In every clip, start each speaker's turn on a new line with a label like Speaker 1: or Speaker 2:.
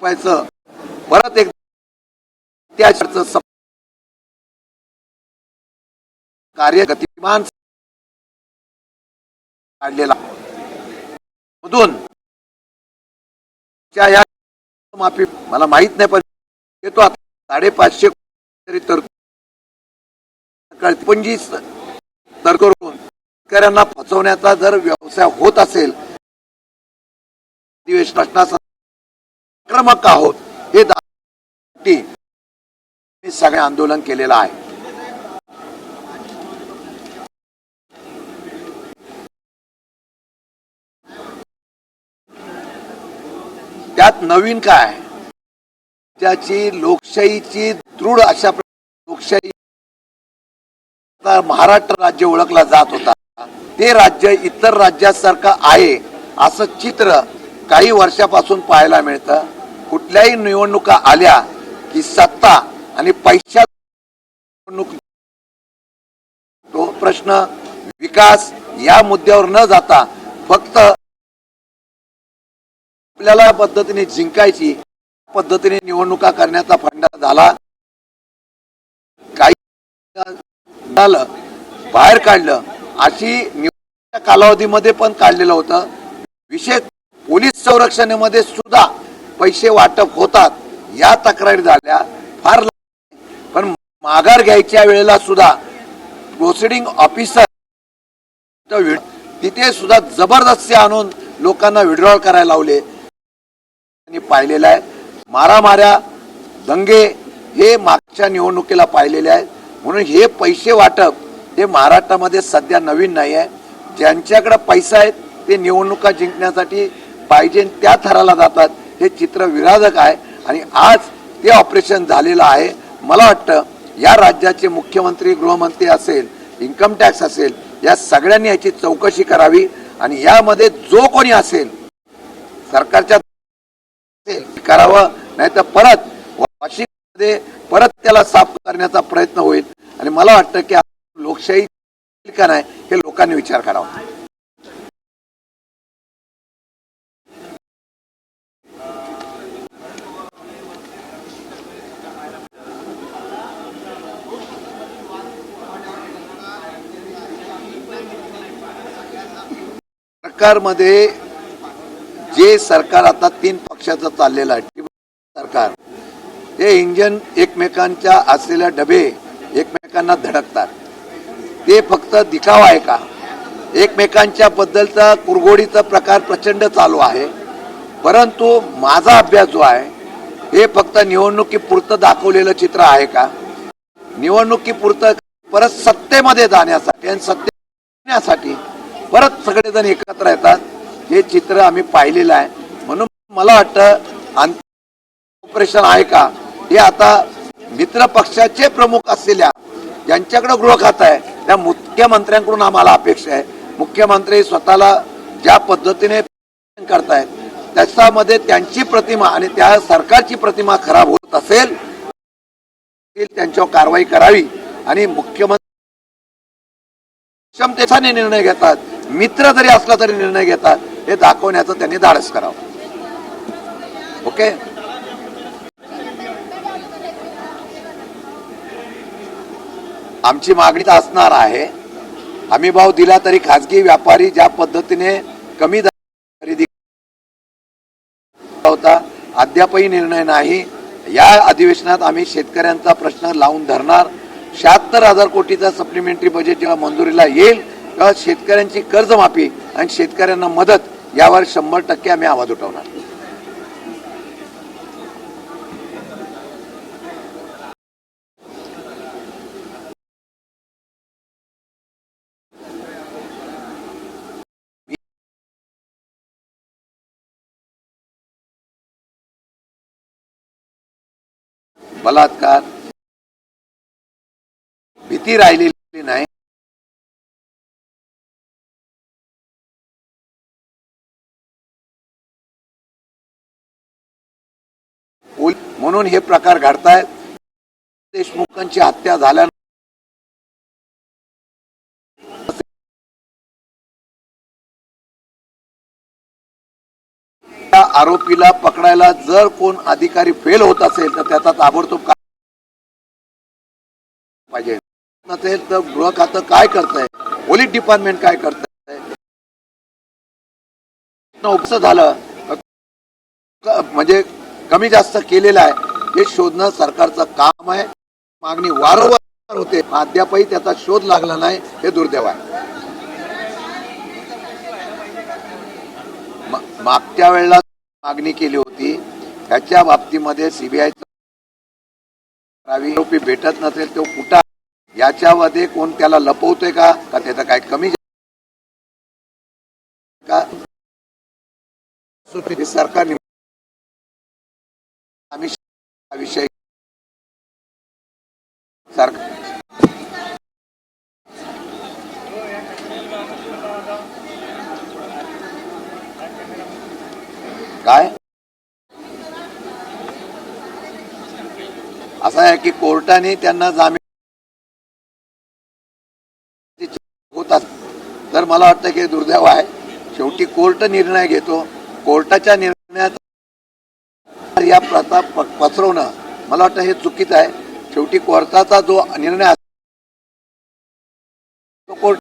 Speaker 1: परत एक त्याचं कार्य गतिमान काढलेला मधून या माफी मला माहित नाही पण येतो आता 550 तरी तर 25 तर करून शेतकऱ्यांना फसवण्याचा जर व्यवसाय होत असेल अधिवेशनास आक्रमक आहोत हे सगळे आंदोलन केलेलं आहे। त्यात नवीन काय ज्याची लोकशाहीची दृढ अशा लोकशाही महाराष्ट्र राज्य ओळखला जात होता ते राज्य इतर राज्यासारखं आहे असं चित्र काही वर्षापासून पाहायला मिळतं। कुठल्याही निवडणुका आल्या की सत्ता आणि पैशात निवडणूक तो प्रश्न विकास या मुद्द्यावर न जाता फक्त आपल्याला पद्धतीने जिंकायची पद्धतीने निवडणुका करण्याचा फंडा झाला। काही झालं बाहेर काढलं अशी निवडणुकीच्या कालावधीमध्ये पण काढलेलं होतं। विशेष पोलीस संरक्षणामध्ये सुद्धा पैसे वाटप होतात या तक्रारी झाल्या फार पण माघार घ्यायच्या वेळेला सुद्धा प्रोसिडिंग ऑफिसर तिथे सुद्धा जबरदस्ती आणून लोकांना विड्रॉल करायला लावले पाहिलेलं आहे। मारामाऱ्या दंगे हे मागच्या निवडणुकीला पाहिलेले आहेत म्हणून हे पैसे वाटप हे महाराष्ट्रामध्ये सध्या नवीन नाही आहे। ज्यांच्याकडे पैसा आहे ते निवडणुका जिंकण्यासाठी पाहिजे त्या थराला जातात हे चित्र विराधक आहे आणि आज ते ऑपरेशन झालेलं आहे। मला वाटतं या राज्याचे मुख्यमंत्री गृहमंत्री असेल इन्कम टॅक्स असेल या सगळ्यांनी याची चौकशी करावी आणि यामध्ये जो कोणी असेल सरकारच्या करावं नाही तर परत वाशिममध्ये परत त्याला साफ करण्याचा प्रयत्न होईल आणि मला वाटतं की लोकशाही का नाही हे लोकांनी विचार करावा। सरकारमध्ये जे सरकार आता 3 पक्षाचं चाललेलं आहे सरकार ते इंजन एकमेकांच्या असलेल्या डबे एकमेकांना धडकतात ते फक्त दिखावा आहे का? एकमेकांच्या बद्दलचा कुरघोडीचा प्रकार प्रचंड चालू आहे परंतु माझा अभ्यास जो आहे हे फक्त निवडणुकीपुरतं दाखवलेलं चित्र आहे का? निवडणुकीपुरतं परत सत्तेमध्ये जाण्यासाठी आणि सत्तेसाठी परत सगळेजण एकत्र येतात हे चित्र आम्ही पाहिलेलं आहे। म्हणून मला वाटतं ऑपरेशन आहे का हे आता मित्र पक्षाचे प्रमुख असलेल्या ज्यांच्याकडे गृह खातं आहे त्या मुख्यमंत्र्यांकडून आम्हाला अपेक्षा आहे। मुख्यमंत्री स्वतःला ज्या पद्धतीने करतायत त्याच्यामध्ये त्यांची प्रतिमा आणि त्या सरकारची प्रतिमा खराब होत असेल त्यांच्यावर कारवाई करावी आणि मुख्यमंत्री क्षमतेने निर्णय घेतात मित्र जरी असला तरी निर्णय घेतात हे दाखवण्याचं त्यांनी धाडस करावं। ओके आमची मागणी तर असणार आहे हमी भाव दिला तरी खाजगी व्यापारी ज्या पद्धतीने कमी खरेदी होता अद्यापही निर्णय नाही। या अधिवेशनात आम्ही शेतकऱ्यांचा प्रश्न लावून धरणार। 76,000 कोटीचा सप्लिमेंटरी बजेट जेव्हा मंजुरीला येईल तेव्हा शेतकऱ्यांची कर्जमाफी आणि शेतकऱ्यांना मदत यावर 100% आम्ही आवाज उठवणार। बलात्कार भीती राहिलेली नाही। म्हणून हे प्रकार घडतायत। देशमुखांची हत्या झाल्यानंतर आरोपीला पकडायला जर कोण अधिकारी फेल होत असेल तर त्याचा ताबडतोब काय पाहिजे नसेल तर गृह खातं काय करतंय, पोलीस डिपार्टमेंट काय करतंय, उपस झालं म्हणजे कमी जास्त केलेलं आहे हे शोधणं सरकारचं काम आहे. मागणी वारंवार होते, अद्यापही त्याचा शोध लागला नाही, हे दुर्दैव आहे. मागच्या वेळेला मागणी केली होती ह्याच्या बाबतीमध्ये सीबीआय आरोपी भेटत नसेल तो कुठं याच्यामध्ये कोण त्याला लपवतोय का त्याचं काय कमी का सरकारने आम्ही विषय सरकार काय असं आहे की कोर्टाने त्यांना जामीन होत तर मला वाटतं की दुर्दैव आहे. शेवटी कोर्ट निर्णय घेतो, कोर्टाच्या निर्णयात या प्रथा पसरवणं मला वाटतं हे चुकीचं आहे. शेवटी कोर्टाचा जो निर्णय तो कोर्ट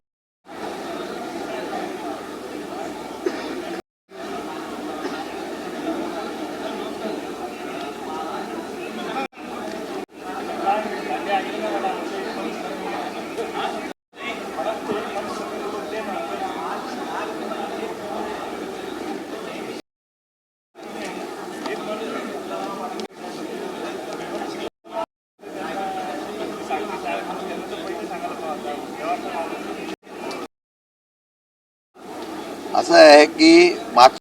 Speaker 1: असं आहे की मागतीने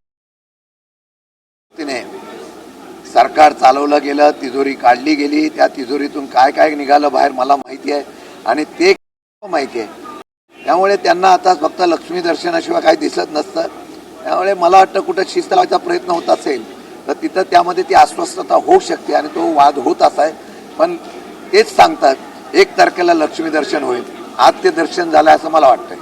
Speaker 1: सरकार चालवलं गेलं, तिजोरी काढली गेली, त्या तिजोरीतून काय काय निघालं बाहेर मला माहिती आहे आणि ते माहिती आहे. त्यामुळे त्यांना आता फक्त लक्ष्मी दर्शनाशिवाय काही दिसत नसतं. त्यामुळे मला वाटतं कुठं शिस्त लावायचा प्रयत्न होत असेल तर तिथं त्यामध्ये ती अस्वस्थता होऊ शकते आणि तो वाद होत असाय. पण तेच सांगतात 1 तारखेला लक्ष्मी दर्शन होईल, आज ते दर्शन झालं असं मला वाटतंय.